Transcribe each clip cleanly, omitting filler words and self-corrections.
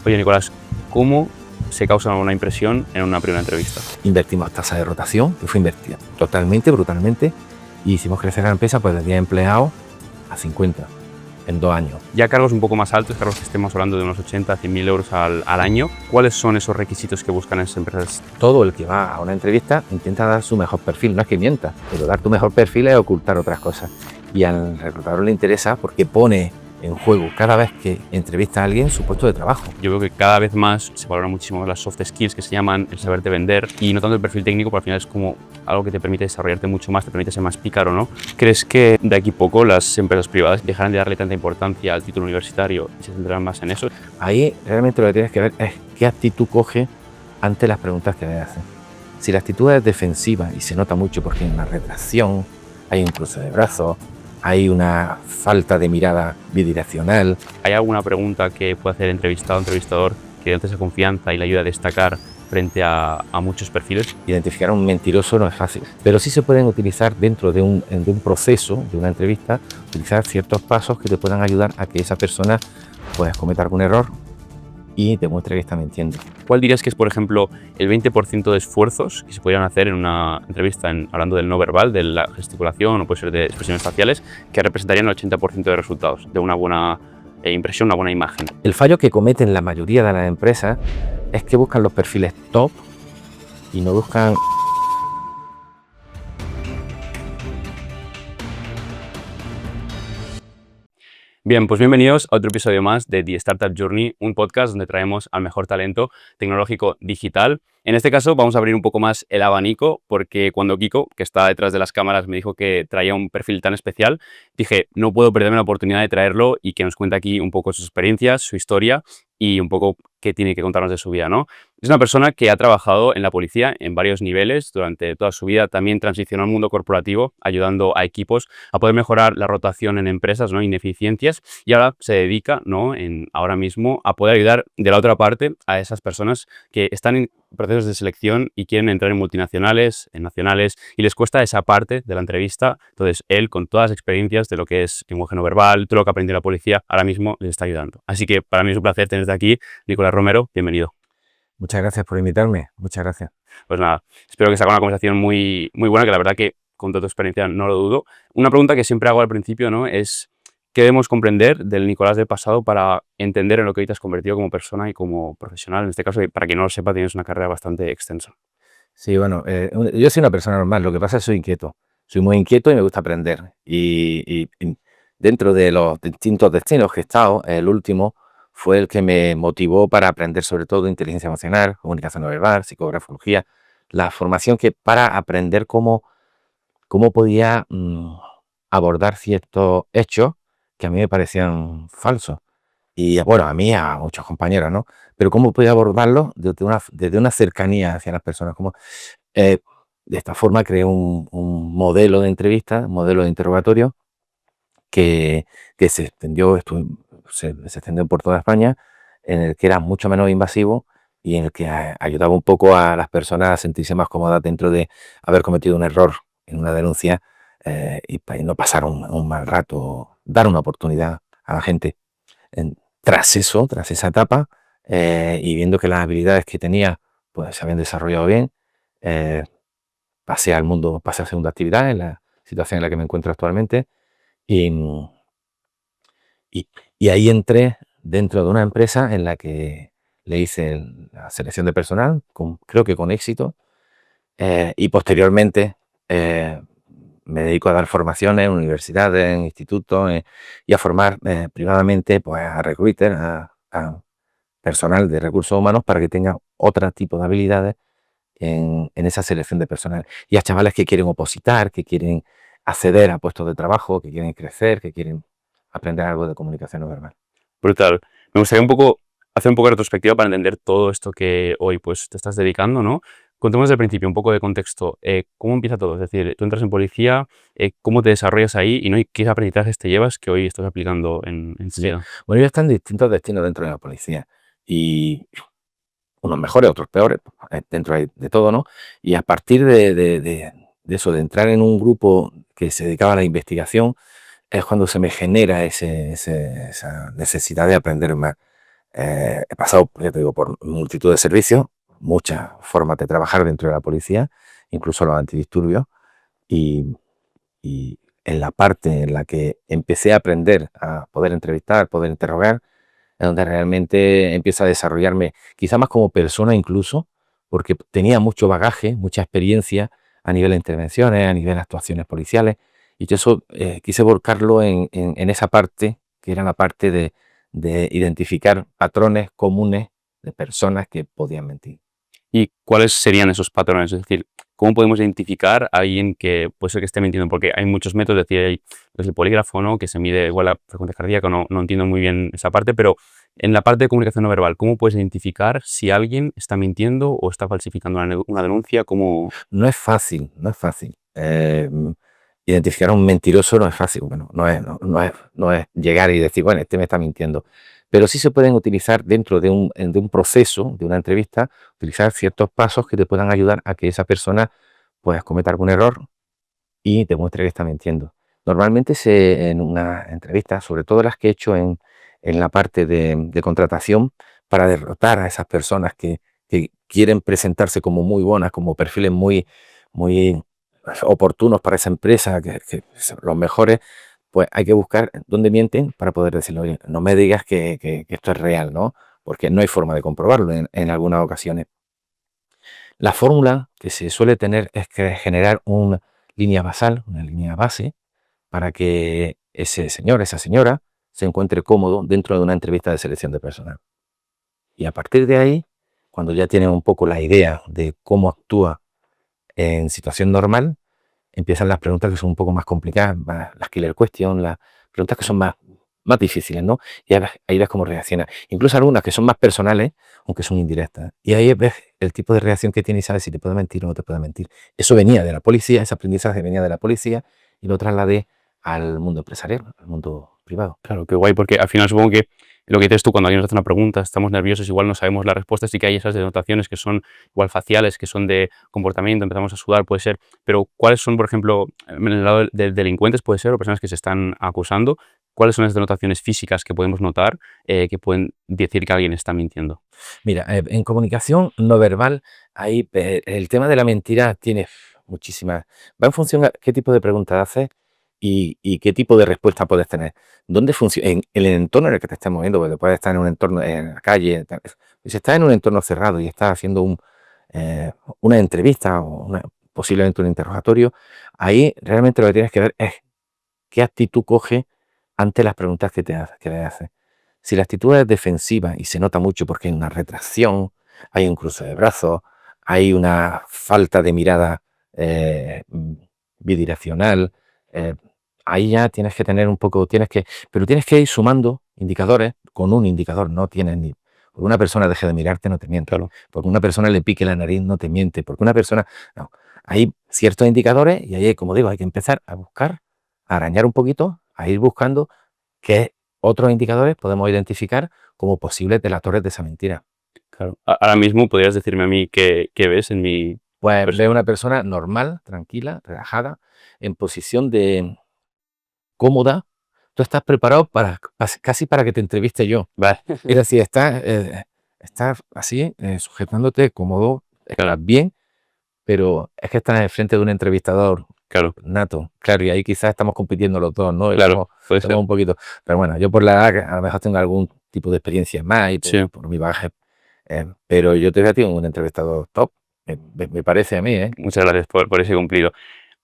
Oye, Nicolás, ¿cómo se causa una impresión en una primera entrevista? Invertimos tasa de rotación, que fue invertida totalmente, brutalmente, y hicimos crecer la empresa pues de 10 empleados a 50 en 2 años. Ya cargos un poco más altos, cargos que estemos hablando de unos 80 a 100.000 euros al año, ¿cuáles son esos requisitos que buscan esas empresas? Todo el que va a una entrevista intenta dar su mejor perfil, no es que mienta, pero dar tu mejor perfil es ocultar otras cosas. Y al reclutador le interesa porque pone en juego cada vez que entrevista a alguien su puesto de trabajo. Yo veo que cada vez más se valora muchísimo las soft skills, que se llaman el saberte vender, y no tanto el perfil técnico, porque al final es como algo que te permite desarrollarte mucho más, te permite ser más pícaro, ¿no? ¿Crees que de aquí poco las empresas privadas dejarán de darle tanta importancia al título universitario y se centrarán más en eso? Ahí realmente lo que tienes que ver es qué actitud coge ante las preguntas que le hacen. Si la actitud es defensiva, y se nota mucho porque hay una retracción, hay un cruce de brazos, hay una falta de mirada bidireccional. ¿Hay alguna pregunta que puede hacer el entrevistado o entrevistador que dé esa confianza y le ayude a destacar frente a muchos perfiles? Identificar a un mentiroso no es fácil, pero sí se pueden utilizar dentro de un proceso, de una entrevista, utilizar ciertos pasos que te puedan ayudar a que esa persona pues cometa algún error y demuestre que está mintiendo. ¿Cuál dirías que es, por ejemplo, el 20% de esfuerzos que se podrían hacer en una entrevista, hablando del no verbal, de la gesticulación o puede ser de expresiones faciales, que representarían el 80% de resultados, de una buena impresión, una buena imagen? El fallo que cometen la mayoría de las empresas es que buscan los perfiles top y no buscan... Bien, pues bienvenidos a otro episodio más de The Startup Journey, un podcast donde traemos al mejor talento tecnológico digital. En este caso vamos a abrir un poco más el abanico porque cuando Kiko, que está detrás de las cámaras, me dijo que traía un perfil tan especial, dije, no puedo perderme la oportunidad de traerlo y que nos cuente aquí un poco sus experiencias, su historia y un poco qué tiene que contarnos de su vida, ¿no? Es una persona que ha trabajado en la policía en varios niveles durante toda su vida, también transicionó al mundo corporativo, ayudando a equipos a poder mejorar la rotación en empresas, ¿no? Ineficiencias, y ahora se dedica, ¿no? Ahora mismo a poder ayudar de la otra parte a esas personas que están en procesos de selección y quieren entrar en multinacionales, en nacionales, y les cuesta esa parte de la entrevista. Entonces, él, con todas las experiencias de lo que es lenguaje no verbal, todo lo que aprendió en la policía, ahora mismo les está ayudando. Así que para mí es un placer tenerte aquí. Nicolás Romero, bienvenido. Muchas gracias por invitarme, muchas gracias. Pues nada, espero que sea una conversación muy, muy buena, que la verdad que con toda tu experiencia no lo dudo. Una pregunta que siempre hago al principio, ¿no? Es, ¿qué debemos comprender del Nicolás del pasado para entender en lo que hoy te has convertido como persona y como profesional? En este caso, para quien no lo sepa, tienes una carrera bastante extensa. Sí, bueno, yo soy una persona normal, lo que pasa es que soy inquieto. Soy muy inquieto y me gusta aprender. Y dentro de los distintos destinos que he estado, el último fue el que me motivó para aprender sobre todo inteligencia emocional, comunicación no verbal, psicografología, la formación que para aprender cómo podía abordar ciertos hechos que a mí me parecían falsos. Y bueno, a mí, a muchos compañeros, ¿no? Pero cómo podía abordarlos desde una cercanía hacia las personas. Eh, de esta forma creé un modelo de entrevista, un modelo de interrogatorio que se extendió, se extendió por toda España, en el que era mucho menos invasivo y en el que ayudaba un poco a las personas a sentirse más cómodas dentro de haber cometido un error en una denuncia y no pasar un mal rato, dar una oportunidad a la gente. Tras eso, tras esa etapa, y viendo que las habilidades que tenía pues se habían desarrollado bien, eh, pasé a segunda actividad en la situación en la que me encuentro actualmente y, y, y ahí entré dentro de una empresa en la que le hice la selección de personal, creo que con éxito, y posteriormente me dedico a dar formaciones en universidades, en institutos y a formar privadamente pues, a recruiter, a personal de recursos humanos para que tenga otro tipo de habilidades en esa selección de personal. Y a chavales que quieren opositar, que quieren acceder a puestos de trabajo, que quieren crecer, que quieren aprender algo de comunicación no verbal. Brutal. Me gustaría hacer un poco de retrospectiva para entender todo esto que hoy pues te estás dedicando, ¿no? Contemos desde el principio un poco de contexto. ¿Cómo empieza todo? Es decir, tú entras en policía, ¿cómo te desarrollas ahí y no? ¿Y qué aprendizajes te llevas que hoy estás aplicando en tu vida? Bueno, yo están en distintos destinos dentro de la policía y unos mejores, otros peores, dentro hay de todo, ¿no? Y a partir de eso, de entrar en un grupo que se dedicaba a la investigación, es cuando se me genera esa necesidad de aprender más. He pasado, ya te digo, por multitud de servicios, muchas formas de trabajar dentro de la policía, incluso los antidisturbios, y, y en la parte en la que empecé a aprender a poder entrevistar, poder interrogar, es donde realmente empiezo a desarrollarme, quizá más como persona incluso, porque tenía mucho bagaje, mucha experiencia a nivel de intervenciones, a nivel de actuaciones policiales, y yo eso quise volcarlo en esa parte, que era la parte de identificar patrones comunes de personas que podían mentir. ¿Y cuáles serían esos patrones? Es decir, ¿cómo podemos identificar a alguien que puede ser que esté mintiendo? Porque hay muchos métodos, es decir, hay desde el polígrafo, ¿no? Que se mide igual la frecuencia cardíaca, no entiendo muy bien esa parte, pero en la parte de comunicación no verbal, ¿cómo puedes identificar si alguien está mintiendo o está falsificando una denuncia? ¿Cómo? No es fácil, no es fácil. Identificar a un mentiroso no es fácil. Bueno, no es llegar y decir, bueno, este me está mintiendo. Pero sí se pueden utilizar dentro de un proceso, de una entrevista, utilizar ciertos pasos que te puedan ayudar a que esa persona pues cometa algún error y demuestre que está mintiendo. Normalmente en una entrevista, sobre todo las que he hecho en la parte de contratación, para derrotar a esas personas que quieren presentarse como muy buenas, como perfiles muy oportunos para esa empresa, que son los mejores, pues hay que buscar dónde mienten para poder decirle, oye, no me digas que esto es real, ¿no? Porque no hay forma de comprobarlo en algunas ocasiones. La fórmula que se suele tener es que generar una línea basal, una línea base, para que ese señor, esa señora, se encuentre cómodo dentro de una entrevista de selección de personal. Y a partir de ahí, cuando ya tienen un poco la idea de cómo actúa en situación normal, empiezan las preguntas que son un poco más complicadas, las killer questions, las preguntas que son más difíciles, ¿no? Y ahí ves cómo reacciona. Incluso algunas que son más personales, aunque son indirectas. Y ahí ves el tipo de reacción que tiene y sabes si te puede mentir o no te puede mentir. Eso venía de la policía, ese aprendizaje venía de la policía y lo trasladé al mundo empresarial, al mundo privado. Claro, qué guay, porque al final supongo que lo que dices tú, cuando alguien nos hace una pregunta, estamos nerviosos, igual no sabemos la respuesta, sí que hay esas denotaciones que son igual faciales, que son de comportamiento, empezamos a sudar, puede ser, pero ¿cuáles son, por ejemplo, en el lado de delincuentes, puede ser, o personas que se están acusando, cuáles son las denotaciones físicas que podemos notar que pueden decir que alguien está mintiendo? Mira, en comunicación no verbal, ahí el tema de la mentira tiene muchísimas. Va en función a qué tipo de preguntas haces y qué tipo de respuesta puedes tener. ¿Dónde funciona? En el entorno en el que te estés moviendo, porque puedes estar en un entorno, en la calle. Si estás en un entorno cerrado y estás haciendo eh, una entrevista o posiblemente un interrogatorio, ahí realmente lo que tienes que ver es qué actitud coge ante las preguntas que le haces. Si la actitud es defensiva y se nota mucho porque hay una retracción, hay un cruce de brazos, hay una falta de mirada eh, mm, bidireccional, eh, ahí ya tienes que tener un poco, pero tienes que ir sumando indicadores. Con un indicador no tienes ni, porque una persona deje de mirarte no te miente, Claro. porque una persona le pique la nariz no te miente, porque una persona, no, hay ciertos indicadores y ahí, como digo, hay que empezar a buscar, a arañar un poquito, a ir buscando qué otros indicadores podemos identificar como posibles delatores de esa mentira. Claro. Ahora mismo podrías decirme a mí qué ves en mi Pues ve persona. una persona normal, tranquila, relajada, en posición de cómoda. Tú estás preparado casi para que te entreviste yo. Vale, Es decir, estás así, sujetándote cómodo, estás claro, bien, pero es que estás enfrente de un entrevistador claro, nato. Claro, y ahí quizás estamos compitiendo los dos, ¿no? claro, puede Estamos ser. un poquito. Pero bueno, yo por la edad, que a lo mejor tengo algún tipo de experiencia más y Sí. por mi bagaje, pero yo te veo a ti un entrevistador top, me parece a mí, ¿eh? Muchas gracias por ese cumplido.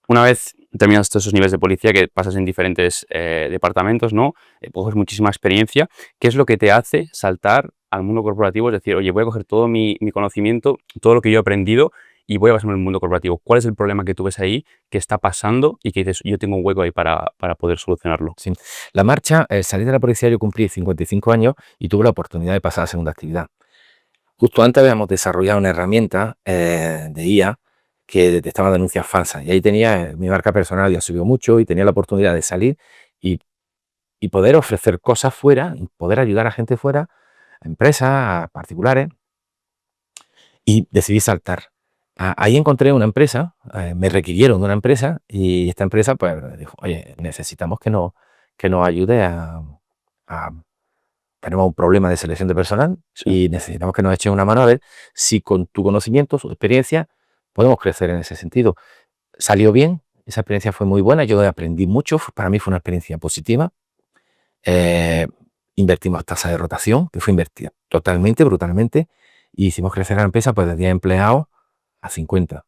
Una vez terminas todos esos niveles de policía que pasas en diferentes departamentos, ¿no? Coges muchísima experiencia. ¿Qué es lo que te hace saltar al mundo corporativo? Es decir, oye, voy a coger todo mi conocimiento, todo lo que yo he aprendido y voy a pasarme al mundo corporativo. ¿Cuál es el problema que tú ves ahí, que está pasando y que dices, yo tengo un hueco ahí para poder solucionarlo? Sí. La marcha, salir de la policía, yo cumplí 55 años y tuve la oportunidad de pasar a segunda actividad. Justo antes habíamos desarrollado una herramienta de IA que detectaba denuncias falsas. Y ahí tenía mi marca personal, ya subió mucho y tenía la oportunidad de salir y, y poder ofrecer cosas fuera, y poder ayudar a gente fuera, a empresas, a particulares, y decidí saltar. Ahí encontré una empresa, me requirieron de una empresa y esta empresa pues dijo, oye, necesitamos que nos ayude a tenemos un problema de selección de personal Sí, y necesitamos que nos echen una mano a ver si con tu conocimiento, su experiencia, podemos crecer en ese sentido. Salió bien, esa experiencia fue muy buena, yo aprendí mucho, para mí fue una experiencia positiva. Eh, Invertimos tasa de rotación, que fue invertida totalmente, brutalmente, y hicimos crecer la empresa pues de 10 empleados a 50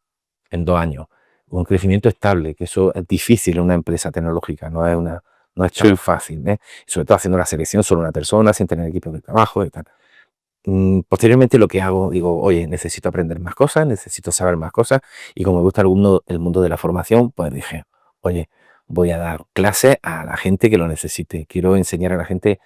en 2 años. Un crecimiento estable, que eso es difícil en una empresa tecnológica, no es sí, tan fácil, ¿eh? Sobre todo haciendo la selección solo una persona, sin tener equipo de trabajo y tal. Posteriormente lo que hago, digo, oye, necesito aprender más cosas, necesito saber más cosas, y como me gusta el mundo de la formación, pues dije, oye, voy a dar clases a la gente que lo necesite. Quiero enseñar a la gente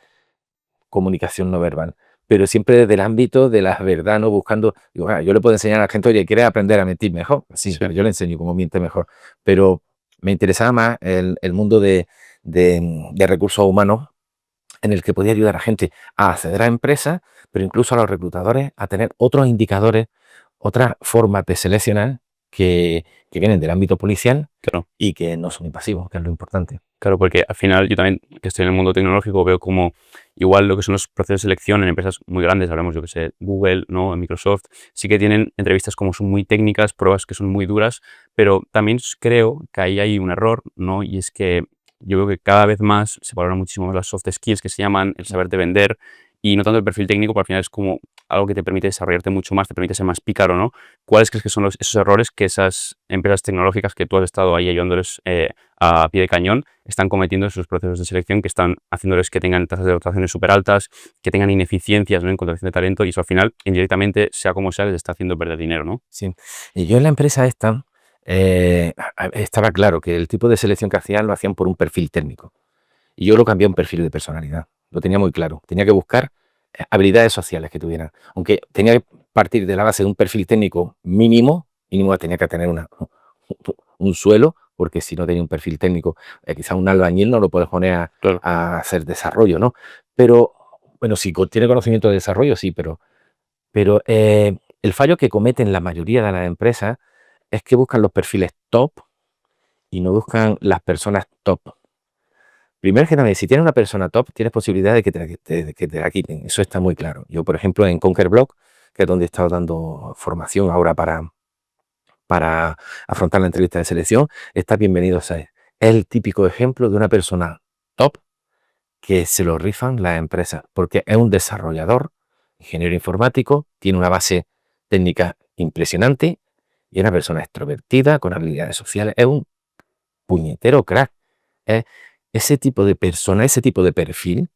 comunicación no verbal, pero siempre desde el ámbito de la verdad, no buscando, digo, yo le puedo enseñar a la gente, oye, ¿quieres aprender a mentir mejor? Sí, sí. pues yo le enseño cómo miente mejor, pero me interesaba más el mundo de recursos humanos, en el que podía ayudar a gente a acceder a empresas, pero incluso a los reclutadores a tener otros indicadores, otras formas de seleccionar que vienen del ámbito policial Claro. y que no son invasivos, que es lo importante. Claro, porque al final yo también, que estoy en el mundo tecnológico, veo como igual lo que son los procesos de selección en empresas muy grandes, hablamos, yo que sé, Google, ¿no? Microsoft, sí que tienen entrevistas como son muy técnicas, pruebas que son muy duras, pero también creo que ahí hay un error, ¿no? Y es que yo veo que cada vez más se valoran muchísimo más las soft skills que se llaman, el saberte vender, y no tanto el perfil técnico, porque al final es como algo que te permite desarrollarte mucho más, te permite ser más pícaro, ¿no? ¿Cuáles crees que son esos errores que esas empresas tecnológicas que tú has estado ahí ayudándoles a pie de cañón están cometiendo en sus procesos de selección, que están haciéndoles que tengan tasas de rotaciones súper altas, que tengan ineficiencias, ¿no? En contratación de talento, y eso al final, indirectamente, sea como sea, les está haciendo perder dinero, ¿no? Sí. Y yo en la empresa esta, estaba claro que el tipo de selección que hacían lo hacían por un perfil técnico. Y yo lo cambié a un perfil de personalidad. Lo tenía muy claro. Tenía que buscar habilidades sociales que tuvieran. Aunque tenía que partir de la base de un perfil técnico mínimo, mínimo tenía que tener un suelo, porque si no tenía un perfil técnico, quizá un albañil no lo puedes poner Claro. a hacer desarrollo, ¿no? Pero, bueno, si tiene conocimiento de desarrollo, sí, pero el fallo que cometen la mayoría de las empresas es que buscan los perfiles top y no buscan las personas top. Primero que nada, si tienes una persona top, tienes posibilidad de que te la quiten. Eso está muy claro. Yo, por ejemplo, en Conquer Block, que es donde he estado dando formación ahora para afrontar la entrevista de selección, está bienvenido a ser. Es el típico ejemplo de una persona top que se lo rifan las empresas, porque es un desarrollador, ingeniero informático, tiene una base técnica impresionante y es una persona extrovertida, con habilidades sociales. Es un puñetero crack. Es ese tipo de persona, ese tipo de perfil,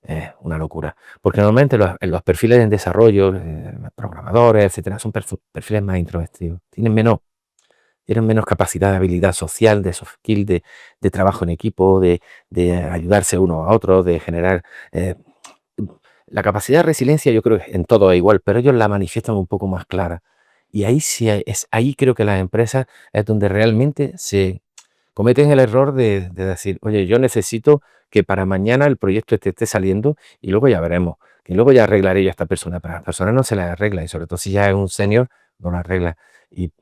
es una locura. Porque normalmente en los perfiles en desarrollo, programadores, etcétera, son perfiles más introvertidos. Tienen menos capacidad de habilidad social, de soft skill, de trabajo en equipo, de ayudarse uno a otro, de generar. La capacidad de resiliencia yo creo que en todo es igual, pero ellos la manifiestan un poco más clara. Y ahí sí ahí creo que las empresas es donde realmente se cometen el error de decir, oye, yo necesito que para mañana el proyecto esté saliendo y luego ya veremos, que luego ya arreglaré yo a esta persona, pero a la persona no se la arregla, y sobre todo si ya es un senior, no la arregla. Y,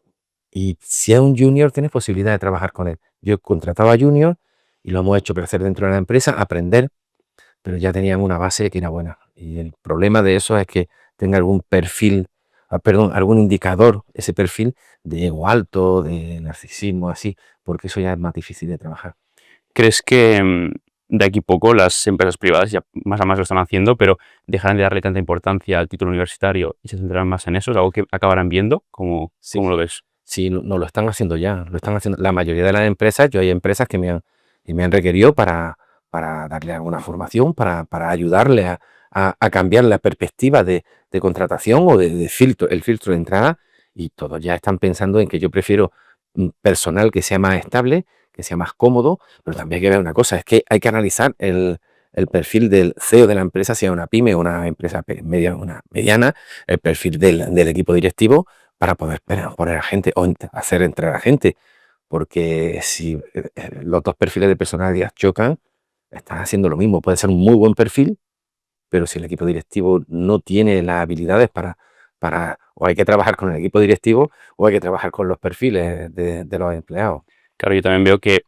y si es un junior, tienes posibilidad de trabajar con él. Yo he contratado a junior y lo hemos hecho crecer dentro de la empresa, aprender, pero ya tenían una base que era buena. Y el problema de eso es que tenga algún perfil, perdón, algún indicador, ese perfil de ego alto, de narcisismo, así, porque eso ya es más difícil de trabajar. ¿Crees que de aquí poco las empresas privadas ya más a más lo están haciendo, pero dejarán de darle tanta importancia al título universitario y se centrarán más en eso? ¿Es algo que acabarán viendo? Sí, ¿Cómo lo ves? sí, no lo están haciendo ya, lo están haciendo. La mayoría de las empresas, yo hay empresas que me han requerido para darle alguna formación, para ayudarle a cambiar la perspectiva de contratación o de filtro, el filtro de entrada, y todos ya están pensando en que yo prefiero personal que sea más estable, que sea más cómodo, pero también hay que ver una cosa, es que hay que analizar el perfil del CEO de la empresa, sea una pyme o una empresa una mediana, el perfil del equipo directivo, para poder poner a gente o hacer entrar a gente. Porque si los dos perfiles de personalidad chocan, están haciendo lo mismo. Puede ser un muy buen perfil, pero si el equipo directivo no tiene las habilidades o hay que trabajar con el equipo directivo o hay que trabajar con los perfiles de los empleados. Claro, yo también veo que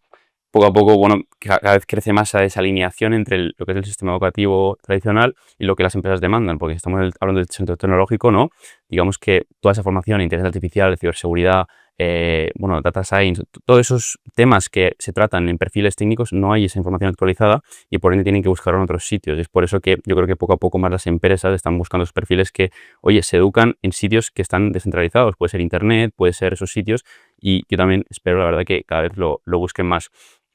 poco a poco, bueno, cada vez crece más esa desalineación entre lo que es el sistema educativo tradicional y lo que las empresas demandan, porque estamos hablando del centro tecnológico, ¿no? Digamos que toda esa formación, inteligencia artificial, ciberseguridad, bueno, data science, todos esos temas que se tratan en perfiles técnicos, no hay esa información actualizada y por ende tienen que buscarlo en otros sitios. Es por eso que yo creo que poco a poco más las empresas están buscando esos perfiles que, oye, se educan en sitios que están descentralizados. Puede ser internet, puede ser esos sitios y yo también espero, la verdad, que cada vez lo busquen más.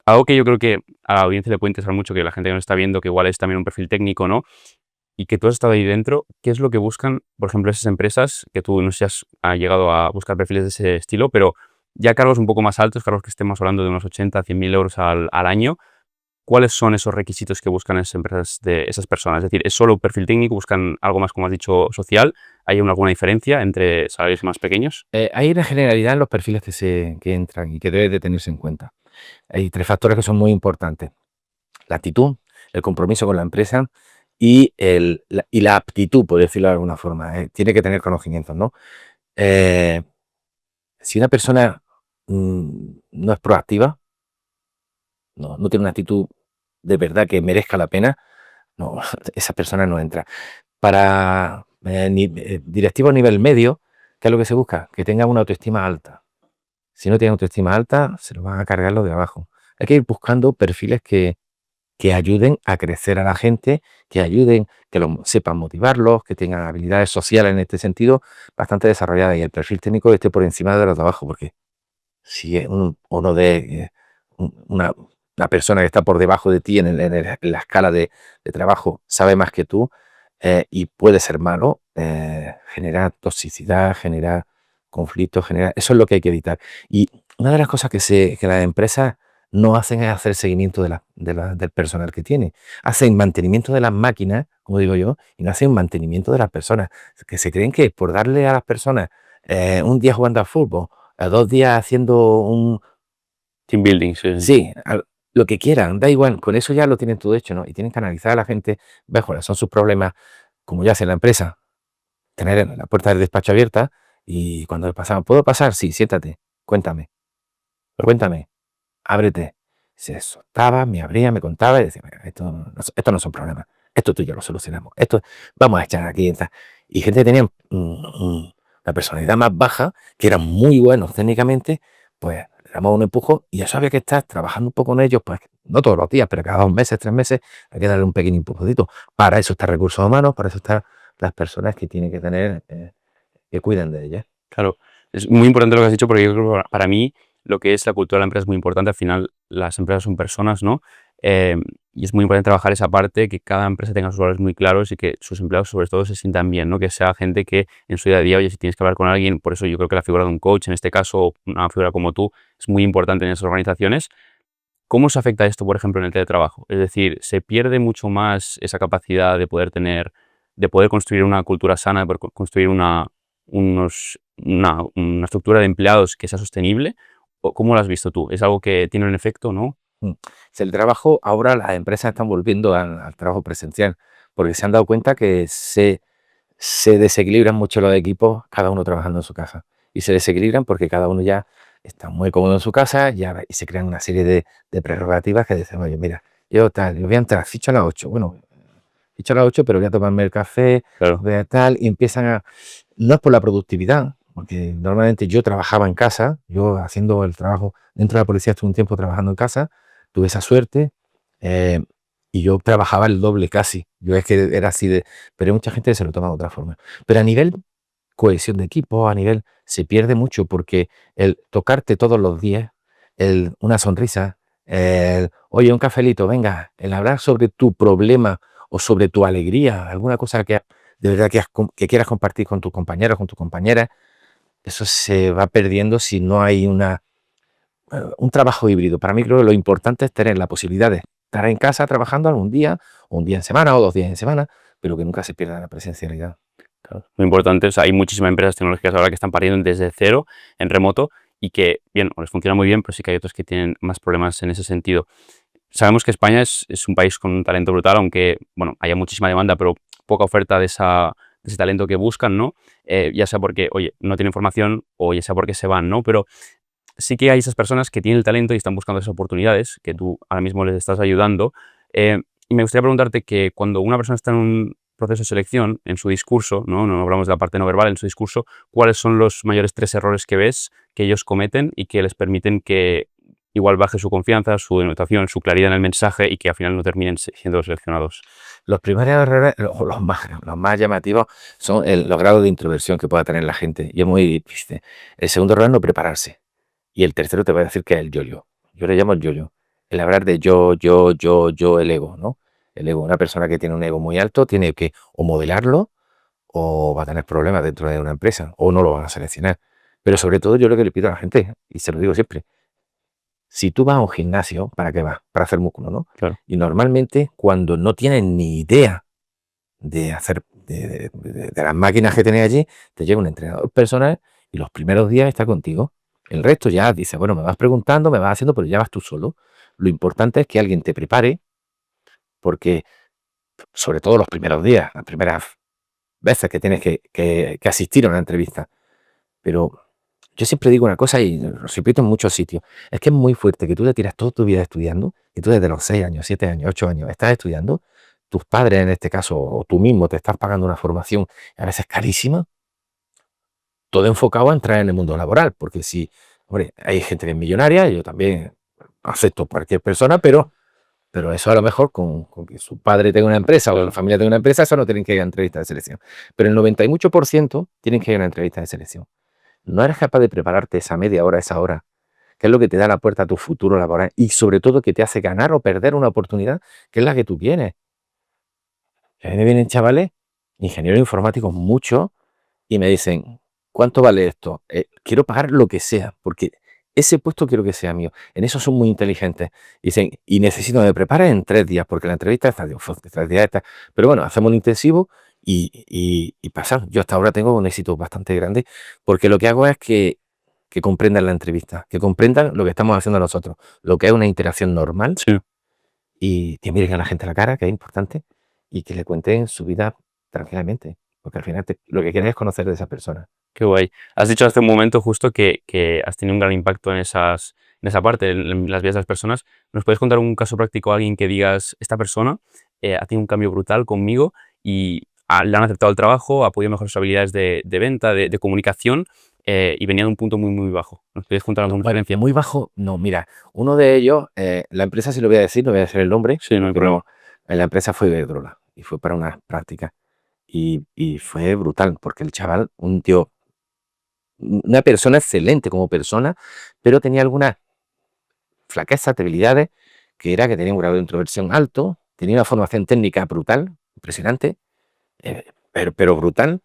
Algo que yo creo que a la audiencia le puede interesar mucho, que la gente que nos está viendo, que igual es también un perfil técnico, ¿no? Y que tú has estado ahí dentro, ¿qué es lo que buscan, por ejemplo, esas empresas? Que tú no sé si has llegado a buscar perfiles de ese estilo, pero ya cargos un poco más altos, cargos que estemos hablando de unos 80, 100.000 euros al año. ¿Cuáles son esos requisitos que buscan esas empresas de esas personas? Es decir, ¿es solo un perfil técnico? ¿Buscan algo más, como has dicho, social? ¿Hay alguna diferencia entre salarios más pequeños? Hay una generalidad en los perfiles que entran y que debe de tenerse en cuenta. Hay tres factores que son muy importantes: la actitud, el compromiso con la empresa y la aptitud, por decirlo de alguna forma. Tiene que tener conocimientos, ¿no? Eh, si una persona no es proactiva, no tiene una actitud de verdad que merezca la pena, no, esa persona no entra. Para directivo a nivel medio, ¿qué es lo que se busca? Que tenga una autoestima alta. Si no tiene autoestima alta, se lo van a cargar los de abajo. Hay que ir buscando perfiles que ayuden a crecer a la gente, que ayuden, que sepan motivarlos, que tengan habilidades sociales en este sentido bastante desarrolladas y el perfil técnico esté por encima de los de abajo, porque si es uno de una persona que está por debajo de ti en la escala de trabajo sabe más que tú, y puede ser malo, genera toxicidad, genera conflictos, eso es lo que hay que evitar. Y una de las cosas que las empresas no hacen es hacer seguimiento del personal que tiene. Hacen mantenimiento de las máquinas, como digo yo, y no hacen mantenimiento de las personas, que se creen que por darle a las personas un día jugando al fútbol, a 2 días haciendo Team building, sí, sí. sí, lo que quieran, da igual, con eso ya lo tienen todo hecho, ¿no? Y tienen que analizar a la gente, ver cuáles son sus problemas, como ya hace la empresa, tener la puerta del despacho abierta y cuando pasaban, ¿puedo pasar? Sí, siéntate, cuéntame, cuéntame, ábrete. Se soltaba, me abría, me contaba y decía: "Mira, esto no son problemas, esto tú y yo lo solucionamos, esto vamos a echar aquí". Y gente que tenía una personalidad más baja, que eran muy buenos técnicamente, pues le damos un empujo y eso había que estar trabajando un poco con ellos, pues no todos los días, pero cada 2 meses, 3 meses, hay que darle un pequeño empujadito. Para eso está recursos humanos, para eso están las personas que tienen que tener, que cuiden de ellas. Claro, es muy importante lo que has dicho porque yo creo que para mí lo que es la cultura de la empresa es muy importante. Al final, las empresas son personas, ¿no? Eh, y es muy importante trabajar esa parte, que cada empresa tenga sus valores muy claros y que sus empleados, sobre todo, se sientan bien, ¿no? Que sea gente que en su día a día, oye, si tienes que hablar con alguien, por eso yo creo que la figura de un coach, en este caso, una figura como tú, es muy importante en esas organizaciones. ¿Cómo se afecta esto, por ejemplo, en el teletrabajo? Es decir, ¿se pierde mucho más esa capacidad de poder tener, de poder construir una cultura sana, de poder construir una estructura de empleados que sea sostenible? ¿O cómo lo has visto tú? ¿Es algo que tiene un efecto, no? Mm. Si el trabajo, ahora las empresas están volviendo al trabajo presencial, porque se han dado cuenta que se desequilibran mucho los equipos, cada uno trabajando en su casa. Y se desequilibran porque cada uno ya está muy cómodo en su casa y se crean una serie de prerrogativas que dicen: oye, mira, yo voy a entrar, ficho a las 8. Bueno, ficho a las 8, pero voy a tomarme el café, Claro, voy a tal, y empiezan a... No es por la productividad, porque normalmente yo trabajaba en casa, yo haciendo el trabajo dentro de la policía estuve un tiempo trabajando en casa, tuve esa suerte, eh, y yo trabajaba el doble casi. Yo es que era así de... Pero hay mucha gente que se lo toma de otra forma. Pero a nivel cohesión de equipo, a nivel... Se pierde mucho porque el tocarte todos los días, una sonrisa, oye, un cafelito, venga, el hablar sobre tu problema o sobre tu alegría, alguna cosa que de verdad que quieras compartir con tus compañeros, con tus compañeras, eso se va perdiendo si no hay un trabajo híbrido. Para mí creo que lo importante es tener la posibilidad de estar en casa trabajando algún día, o un día en semana, o 2 días en semana, pero que nunca se pierda la presencialidad. claro. Muy importante. O sea, hay muchísimas empresas tecnológicas ahora que están partiendo desde cero, en remoto, y que, bien, o les funciona muy bien, pero sí que hay otros que tienen más problemas en ese sentido. Sabemos que España es un país con un talento brutal, aunque, bueno, haya muchísima demanda, pero poca oferta de ese talento que buscan, ¿no? Ya sea porque, oye, no tienen formación o ya sea porque se van, ¿no? Pero sí que hay esas personas que tienen el talento y están buscando esas oportunidades, que tú ahora mismo les estás ayudando. Y me gustaría preguntarte que cuando una persona está en un proceso de selección, en su discurso, ¿no? No hablamos de la parte no verbal, en su discurso, ¿cuáles son los mayores 3 errores que ves que ellos cometen y que les permiten que igual baje su confianza, su denotación, su claridad en el mensaje y que al final no terminen siendo seleccionados? Los primeros errores, los más llamativos, son los grados de introversión que pueda tener la gente. Y es muy difícil. El segundo error es no prepararse. Y el tercero te voy a decir que es el yo-yo. Yo le llamo el yo-yo. El hablar de yo, el ego, ¿no? El ego. Una persona que tiene un ego muy alto tiene que o modelarlo o va a tener problemas dentro de una empresa o no lo van a seleccionar. Pero sobre todo yo lo que le pido a la gente, y se lo digo siempre, si tú vas a un gimnasio, ¿para qué vas? Para hacer músculo, ¿no? Claro. Y normalmente cuando no tienes ni idea de hacer de las máquinas que tenéis allí, te llega un entrenador personal y los primeros días está contigo. El resto ya dice, bueno, me vas preguntando, me vas haciendo, pero ya vas tú solo. Lo importante es que alguien te prepare, porque sobre todo los primeros días, las primeras veces que tienes que asistir a una entrevista. Pero yo siempre digo una cosa y lo repito en muchos sitios, es que es muy fuerte que tú te tiras toda tu vida estudiando, y tú desde los 6 años, 7 años, 8 años estás estudiando, tus padres en este caso, o tú mismo te estás pagando una formación a veces carísima, todo enfocado a entrar en el mundo laboral, porque si, hombre, hay gente que es millonaria, yo también acepto cualquier persona, pero eso a lo mejor con que su padre tenga una empresa o la familia tenga una empresa, eso no tienen que ir a entrevistas de selección. Pero el 90 y mucho por ciento tienen que ir a una entrevista de selección. No eres capaz de prepararte esa media hora, esa hora, que es lo que te da la puerta a tu futuro laboral y sobre todo que te hace ganar o perder una oportunidad que es la que tú quieres. A mí me vienen chavales, ingenieros informáticos, muchos, y me dicen, ¿cuánto vale esto? Quiero pagar lo que sea, porque ese puesto quiero que sea mío. En eso son muy inteligentes. Dicen, y necesito que me prepares en 3 días, porque la entrevista está, digo, 3 días está. Pero bueno, hacemos un intensivo y pasar. Yo hasta ahora tengo un éxito bastante grande, porque lo que hago es que comprendan la entrevista, que comprendan lo que estamos haciendo nosotros, lo que es una interacción normal Sí. y que miren a la gente a la cara, que es importante, y que le cuenten su vida tranquilamente, porque al final lo que quieren es conocer de esa persona. Qué guay. Has dicho hace un momento justo que has tenido un gran impacto en esa parte, en las vidas de las personas. ¿Nos puedes contar un caso práctico a alguien que digas, esta persona ha tenido un cambio brutal conmigo y le han aceptado el trabajo, ha podido mejorar sus habilidades de venta, de comunicación y venía de un punto muy, muy bajo? ¿Nos puedes contar alguna Bueno, experiencia? muy bajo, no, mira, uno de ellos, la empresa sí lo voy a decir, no voy a decir el nombre, Sí, no hay pero problema. la empresa fue Iberdrola y fue para unas prácticas y fue brutal, porque el chaval, un tío, una persona excelente como persona, pero tenía algunas flaquezas, debilidades, que era que tenía un grado de introversión alto, tenía una formación técnica brutal, impresionante, pero brutal,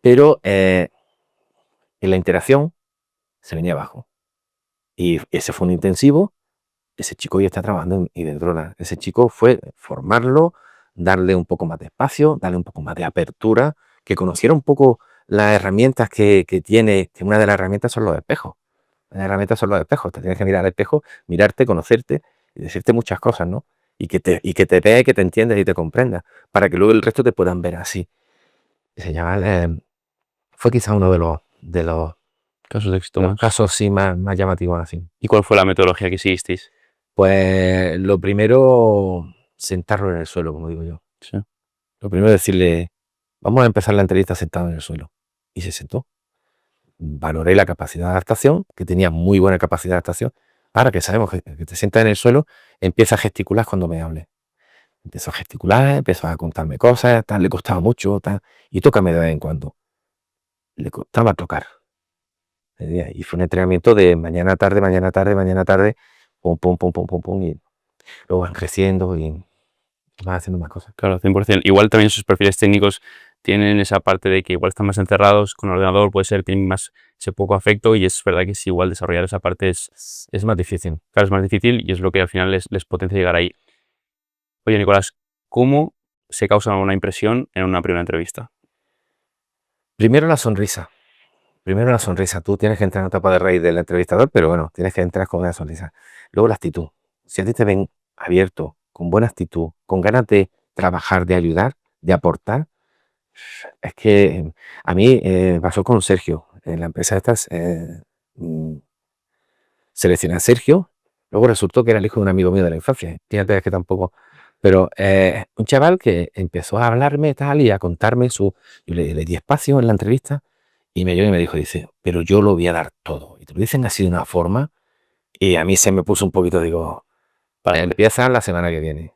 pero en la interacción se venía abajo. Y ese fue un intensivo. Ese chico hoy está trabajando en Iberdrola. Ese chico fue formarlo, darle un poco más de espacio, darle un poco más de apertura, que conociera un poco las herramientas que tiene, que una de las herramientas son los espejos. Las herramientas son los espejos. Te tienes que mirar al espejo, mirarte, conocerte y decirte muchas cosas, ¿no? Y que te vea y que te entiendas y te comprendas, para que luego el resto te puedan ver así. Ese chaval fue quizá uno Casos de éxito de los más. casos sí más llamativos así. ¿Y cuál fue la metodología que siguisteis? Pues lo primero, sentarlo en el suelo, como digo yo. Sí. Lo primero es decirle, vamos a empezar la entrevista sentado en el suelo. Y se sentó. Valoré la capacidad de adaptación, que tenía muy buena capacidad de adaptación. Ahora que sabemos que te sientas en el suelo, empieza a gesticular cuando me hable. Empezó a gesticular, empezó a contarme cosas, tal, le costaba mucho, tal, y tócame de vez en cuando. Le costaba tocar. Y fue un entrenamiento de mañana, tarde, mañana, tarde, mañana, tarde, pum, pum, pum, pum, pum, pum, y luego van creciendo y vas haciendo más cosas. Claro, 100%. Igual también sus perfiles técnicos tienen esa parte de que igual están más encerrados con el ordenador, puede ser, tienen más ese poco afecto y es verdad que es igual desarrollar esa parte Es más difícil. claro, es más difícil y es lo que al final les potencia llegar ahí. Oye, Nicolás, ¿cómo se causa una impresión en una primera entrevista? Primero la sonrisa. Primero la sonrisa. Tú tienes que entrar en la etapa de reír del entrevistador, pero bueno, tienes que entrar con una sonrisa. Luego la actitud. Si a ti te ven abierto, con buena actitud, con ganas de trabajar, de ayudar, de aportar, es que a mí pasó con Sergio en la empresa estas. seleccioné a Sergio, luego resultó que era el hijo de un amigo mío de la infancia, fíjate, es que tampoco, pero un chaval que empezó a hablarme tal y a contarme yo le di espacio en la entrevista y me llegó y me dijo, dice, pero yo lo voy a dar todo, y te lo dicen así de una forma, y a mí se me puso un poquito, digo, empieza la semana que viene.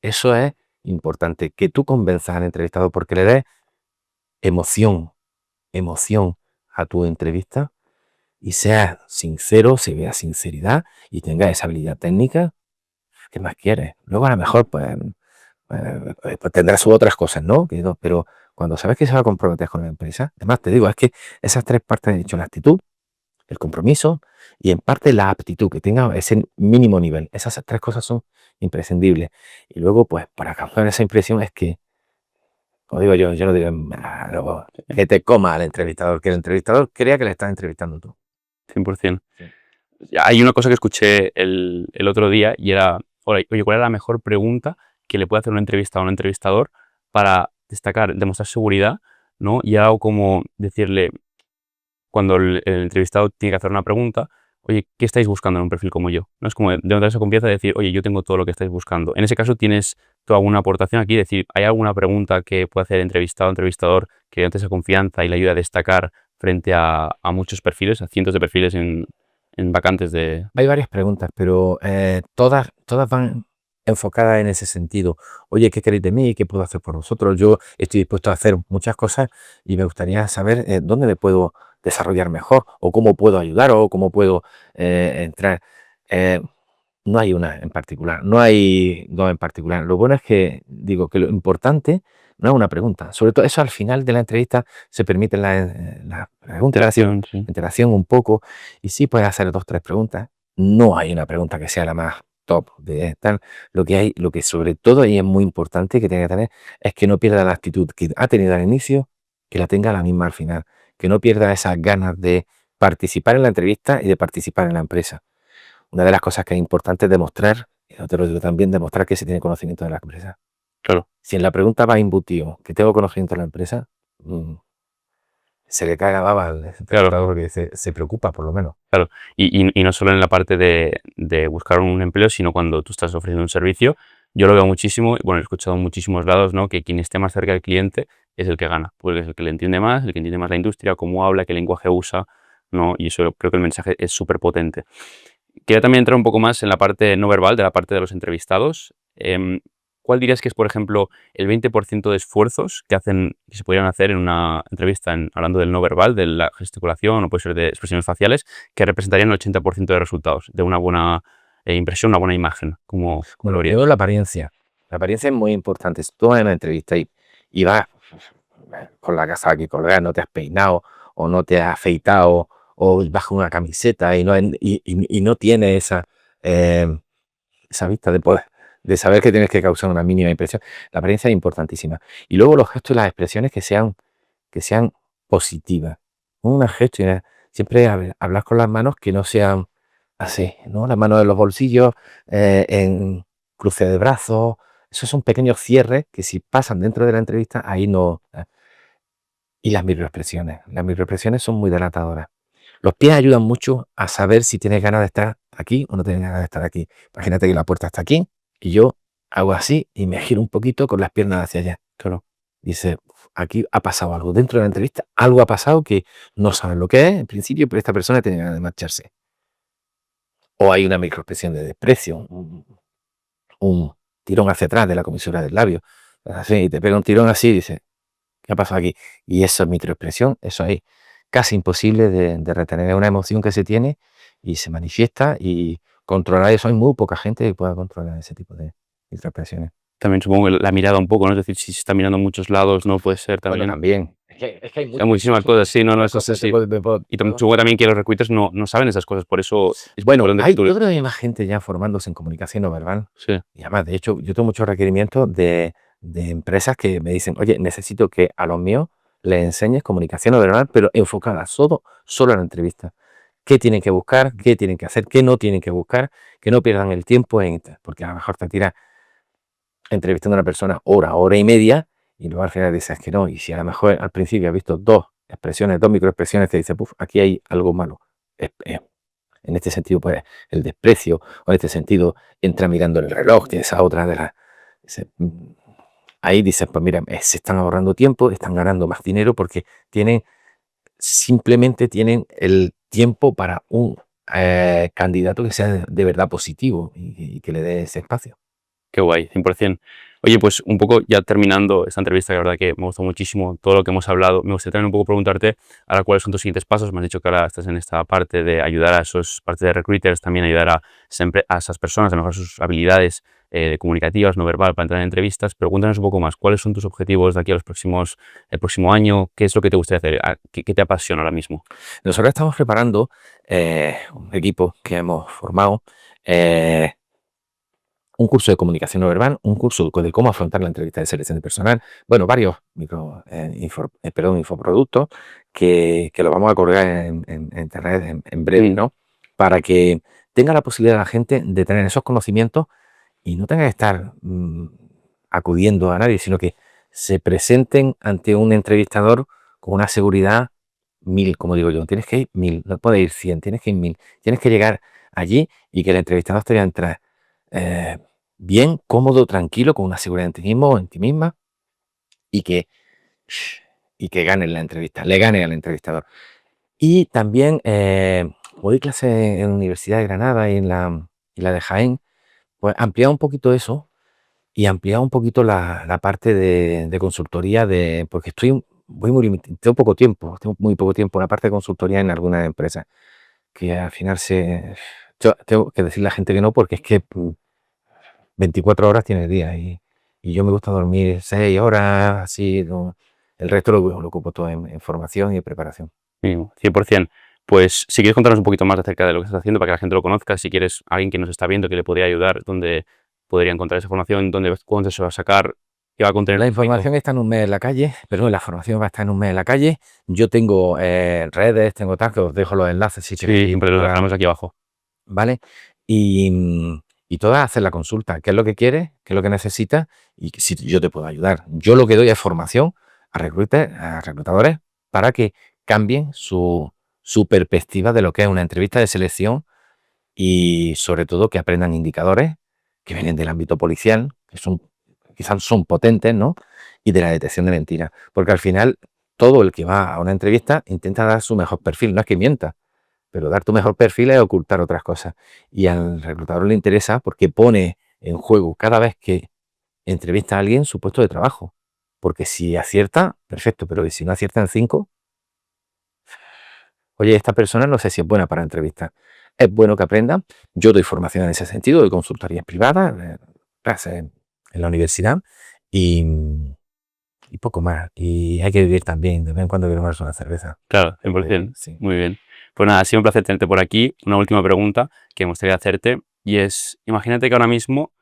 Eso es importante, que tú convenzas al entrevistado porque le des emoción, emoción a tu entrevista y seas sincero, se vea sinceridad y tengas esa habilidad técnica. ¿Qué más quieres? Luego a lo mejor pues tendrás sus otras cosas, ¿no? Pero cuando sabes que se va a comprometer con la empresa, además te digo, es que esas tres partes he dicho, la actitud, el compromiso y en parte la aptitud, que tenga ese mínimo nivel. Esas tres cosas son imprescindibles. Y luego, pues, para causar esa impresión es que, como digo yo no digo, luego, que te coma al entrevistador, que el entrevistador crea que le estás entrevistando tú. 100%. Sí. Hay una cosa que escuché el otro día y era, oye, ¿cuál es la mejor pregunta que le puede hacer un entrevistado a un entrevistador para destacar, demostrar seguridad, ¿no? Y algo como decirle, cuando el entrevistado tiene que hacer una pregunta, oye, ¿qué estáis buscando en un perfil como yo? No es como de esa confianza de decir, oye, yo tengo todo lo que estáis buscando. En ese caso, ¿tienes tú alguna aportación aquí? Decir, ¿hay alguna pregunta que puede hacer el entrevistado o entrevistador que le dé esa confianza y le ayude a destacar frente a muchos perfiles, a cientos de perfiles en vacantes de... Hay varias preguntas, pero todas van enfocadas en ese sentido. Oye, ¿qué queréis de mí? ¿Qué puedo hacer por vosotros? Yo estoy dispuesto a hacer muchas cosas y me gustaría saber dónde me puedo desarrollar mejor o cómo puedo ayudar o cómo puedo entrar. Eh, no hay una en particular, no hay dos en particular. Lo bueno es que digo que lo importante no es una pregunta. Sobre todo eso al final de la entrevista se permite la pregunta, Interacción, sí. interacción un poco y sí puedes hacer dos, tres preguntas. No hay una pregunta que sea la más top de tal. Lo que hay, lo que sobre todo y es muy importante que tiene que tener es que no pierda la actitud que ha tenido al inicio, que la tenga la misma al final. Que no pierda esas ganas de participar en la entrevista y de participar en la empresa. Una de las cosas que es importante es demostrar, y yo te lo digo también, demostrar que se tiene conocimiento de la empresa. Claro, Si en la pregunta va embutido que tengo conocimiento de la empresa, se le cae la baba al claro. entrevistador porque se preocupa por lo menos. Claro, y no solo en la parte de buscar un empleo, sino cuando tú estás ofreciendo un servicio. Yo lo veo muchísimo, bueno, he escuchado en muchísimos lados, ¿no? Que quien esté más cerca del cliente es el que gana, porque es el que le entiende más, el que entiende más la industria, cómo habla, qué lenguaje usa, ¿no? Y eso creo que el mensaje es súper potente. Quería también entrar un poco más en la parte no verbal, de la parte de los entrevistados. ¿Cuál dirías que es, por ejemplo, el 20% de esfuerzos que se podrían hacer en una entrevista, hablando del no verbal, de la gesticulación o puede ser de expresiones faciales, que representarían el 80% de resultados, de una buena impresión, una buena imagen? ¿Cómo lo Bueno, verías? primero la apariencia. La apariencia es muy importante. Si tú vas a una entrevista y vas con la casa aquí colgada, no te has peinado o no te has afeitado o vas con una camiseta y no tienes eh, esa vista de saber que tienes que causar una mínima impresión. La apariencia es importantísima. Y luego los gestos y las expresiones que sean positivas. Un gesto, siempre hablar con las manos que no sean así, ¿no? Las manos en los bolsillos, en cruce de brazos. Esos son pequeños cierres que si pasan dentro de la entrevista, ahí no. Y las microexpresiones. Las microexpresiones son muy delatadoras. Los pies ayudan mucho a saber si tienes ganas de estar aquí o no tienes ganas de estar aquí. Imagínate que la puerta está aquí y yo hago así y me giro un poquito con las piernas hacia allá. Claro. Dice, "Uf, aquí ha pasado algo. Dentro de la entrevista, algo ha pasado que no saben lo que es en principio, pero esta persona tiene ganas de marcharse. O hay una microexpresión de desprecio, un tirón hacia atrás de la comisura del labio. Así, y te pega un tirón así y dice, ¿qué ha pasado aquí? Y eso es microexpresión, eso es casi imposible de retener. Es una emoción que se tiene y se manifiesta y controlar eso. Hay muy poca gente que pueda controlar ese tipo de microexpresiones. También supongo que la mirada un poco, ¿no? Es decir, si se está mirando a muchos lados, ¿no? Puede ser Bueno, también. también. Es que hay Hay muchísimas cosas, sí, no, eso es cosas. así. Y supongo también que los recruiters no saben esas cosas, por eso es Bueno, importante que tú... yo creo que hay más gente ya formándose en comunicación no verbal. Sí, Y además, de hecho, yo tengo muchos requerimientos de empresas que me dicen, oye, necesito que a los míos les enseñes comunicación no verbal, pero enfocada solo en la entrevista. ¿Qué tienen que buscar? ¿Qué tienen que hacer? ¿Qué no tienen que buscar? Que no pierdan el tiempo porque a lo mejor te tiras entrevistando a una persona hora y media, y luego al final dices que no. Y si a lo mejor al principio has visto dos expresiones, dos microexpresiones, te dice, puf, aquí hay algo malo. En este sentido, pues el desprecio, o en este sentido, entra mirando el reloj, que esa otra de las... Ahí dices, pues mira, se están ahorrando tiempo, están ganando más dinero porque simplemente tienen el tiempo para un candidato que sea de verdad positivo y que le dé ese espacio. Qué guay, 100%. Oye, pues un poco ya terminando esta entrevista, que la verdad que me gustó muchísimo todo lo que hemos hablado, me gustaría también un poco preguntarte ahora cuáles son tus siguientes pasos. Me has dicho que ahora estás en esta parte de ayudar a esos, parte de recruiters, también ayudar a esas personas a mejorar sus habilidades comunicativas, no verbal, para entrar en entrevistas. Pero cuéntanos un poco más, ¿cuáles son tus objetivos de aquí a el próximo año? ¿Qué es lo que te gustaría hacer? ¿Qué te apasiona ahora mismo? Nosotros estamos preparando un equipo que hemos formado, eh, un curso de comunicación no verbal, un curso de cómo afrontar la entrevista de selección de personal, bueno, varios infoproductos que lo vamos a colgar en internet en breve, ¿no? Para que tenga la posibilidad la gente de tener esos conocimientos y no tenga que estar acudiendo a nadie, sino que se presenten ante un entrevistador con una seguridad 1000, como digo yo. Tienes que ir 1000, no puedes ir 100, tienes que ir 1000. Tienes que llegar allí y que el entrevistador te vea entrar eh, bien, cómodo, tranquilo, con una seguridad en ti mismo o en ti misma y que, y que gane la entrevista, le gane al entrevistador. Y también doy clases en la Universidad de Granada y la de Jaén, pues ampliar un poquito eso y ampliar un poquito la parte de consultoría, porque voy muy limitado, tengo muy poco tiempo en la parte de consultoría en algunas empresas, que al final yo tengo que decirle a la gente que no, porque es que 24 horas tiene el día y yo me gusta dormir 6 horas, así, el resto lo ocupo todo en formación y en preparación. Mínimo, 100%. Pues si quieres contarnos un poquito más acerca de lo que estás haciendo para que la gente lo conozca, si quieres alguien que nos está viendo que le podría ayudar, dónde podría encontrar esa información, cuándo se va a sacar, qué va a contener La tu currículum. información está en un mes en la calle, perdón, la formación va a estar en un mes en la calle. Yo tengo redes, tengo tal, que os dejo los enlaces si queréis Sí, ir siempre lo dejamos aquí abajo. ¿vale? Y todas hacen la consulta, qué es lo que quieres, qué es lo que necesitas y si yo te puedo ayudar. Yo lo que doy es formación a reclutadores para que cambien su perspectiva de lo que es una entrevista de selección y sobre todo que aprendan indicadores que vienen del ámbito policial, que quizás son potentes, ¿no? Y de la detección de mentiras. Porque al final todo el que va a una entrevista intenta dar su mejor perfil, no es que mienta, pero dar tu mejor perfil es ocultar otras cosas. Y al reclutador le interesa porque pone en juego cada vez que entrevista a alguien su puesto de trabajo. Porque si acierta, perfecto, pero si no acierta en 5, oye, esta persona no sé si es buena para entrevistar. Es bueno que aprenda. Yo doy formación en ese sentido, doy consultorías privadas, clases en la universidad y, y poco más. Y hay que vivir también, de vez en cuando hay que tomarse una cerveza. Claro, 100%. Sí. Muy bien. Pues nada, ha sido un placer tenerte por aquí. Una última pregunta que me gustaría hacerte y es, imagínate que ahora mismo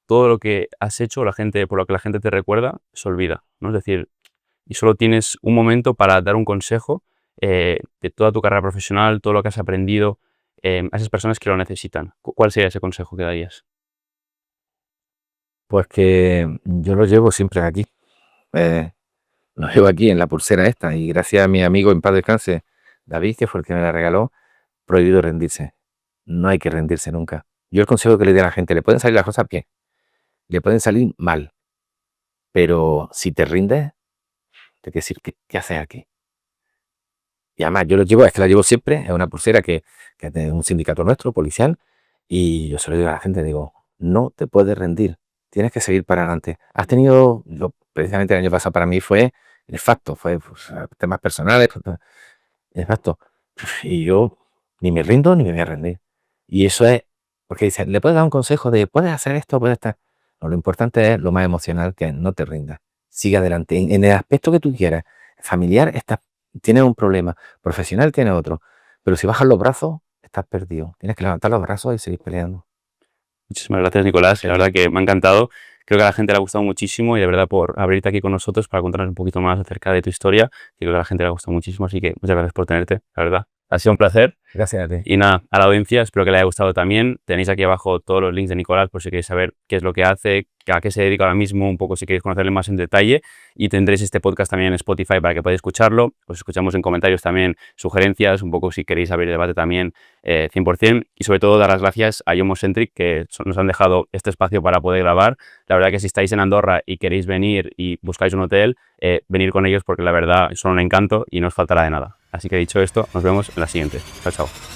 todo lo que has hecho, por lo que la gente te recuerda, se olvida, ¿no? Es decir, y solo tienes un momento para dar un consejo de toda tu carrera profesional, todo lo que has aprendido a esas personas que lo necesitan. ¿Cuál sería ese consejo que darías? Pues que yo lo llevo siempre aquí. Eh, lo llevo aquí en la pulsera esta y gracias a mi amigo en paz descanse, David, que fue el que me la regaló, prohibido rendirse. No hay que rendirse nunca. Yo el consejo que le doy a la gente, le pueden salir las cosas bien, le pueden salir mal, pero si te rindes, te que decir, ¿qué haces aquí? Y además yo es que la llevo siempre, es una pulsera que es de un sindicato nuestro, policial, y yo se lo digo a la gente, digo, no te puedes rendir, tienes que seguir para adelante. Precisamente el año pasado para mí fue nefasto, fue pues, temas personales, nefasto. Y yo ni me rindo ni me voy a rendir. Y eso es, porque dice, le puedes dar un consejo de, puedes hacer esto, puedes estar. No, lo importante es lo más emocional, que no te rindas. Sigue adelante. En el aspecto que tú quieras, familiar, tienes un problema, profesional tienes otro. Pero si bajas los brazos, estás perdido. Tienes que levantar los brazos y seguir peleando. Muchísimas gracias, Nicolás. La Gracias a ti. verdad que me ha encantado. Creo que a la gente le ha gustado muchísimo y de verdad por abrirte aquí con nosotros para contarnos un poquito más acerca de tu historia. Creo que a la gente le ha gustado muchísimo, así que muchas gracias por tenerte, la verdad. Ha sido un placer. Gracias a ti. Y nada, a la audiencia espero que le haya gustado también. Tenéis aquí abajo todos los links de Nicolás por si queréis saber qué es lo que hace, a qué se dedica ahora mismo, un poco si queréis conocerle más en detalle. Y tendréis este podcast también en Spotify para que podáis escucharlo. Os escuchamos en comentarios también sugerencias, un poco si queréis abrir debate también 100%. Y sobre todo dar las gracias a Yomocentric que nos han dejado este espacio para poder grabar. La verdad que si estáis en Andorra y queréis venir y buscáis un hotel, venir con ellos porque la verdad son un encanto y no os faltará de nada. Así que dicho esto, nos vemos en la siguiente. Chao, chao.